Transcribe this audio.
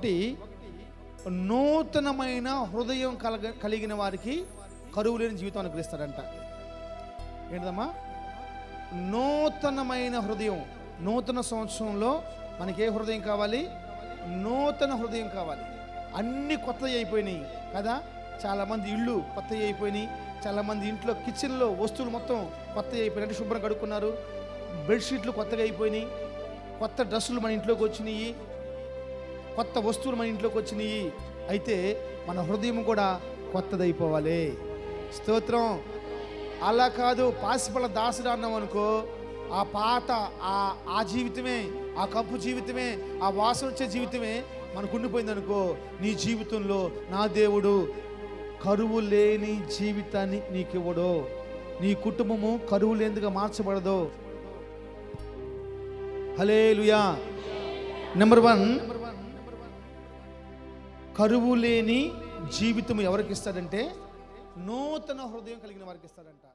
ఒకటి, నూతనమైన హృదయం కలిగిన వారికి కరువు లేని జీవితం అనుగ్రహిస్తాడంట. ఏంటమ్మా? నూతనమైన హృదయం. నూతన సంవత్సరంలో మనకి ఏ హృదయం కావాలి? నూతన హృదయం కావాలి. అన్నీ కొత్తవి అయిపోయినాయి కదా. చాలామంది ఇళ్ళు కొత్తవి అయిపోయినాయి. చాలామంది ఇంట్లో కిచెన్లో వస్తువులు మొత్తం కొత్తవి అయిపోయినాయి. అంటే శుభ్రం కడుక్కున్నారు. బెడ్షీట్లు కొత్తగా అయిపోయినాయి. కొత్త డ్రెస్సులు మన ఇంట్లోకి వచ్చినాయి. కొత్త వస్తువులు మన ఇంట్లోకి వచ్చినాయి. అయితే మన హృదయం కూడా కొత్తదైపోవాలి. స్తోత్రం. అలా కాదు, పాసిపళ్ళ దాసుడు అన్నాం అనుకో, ఆ పాత ఆ జీవితమే, ఆ కప్పు జీవితమే, ఆ వాసన వచ్చే జీవితమే మనకు ఉండిపోయింది అనుకో, నీ జీవితంలో నా దేవుడు కరువు లేని జీవితాన్ని నీకు ఇవ్వడు. నీ కుటుంబము కరువు లేనిదిగా మార్చబడదు. హల్లెలూయా. నెంబర్ 1, కరువు లేని జీవితం ఎవరికి ఇస్తాడంటే నూతన హృదయం కలిగిన వారికి ఇస్తాడంట.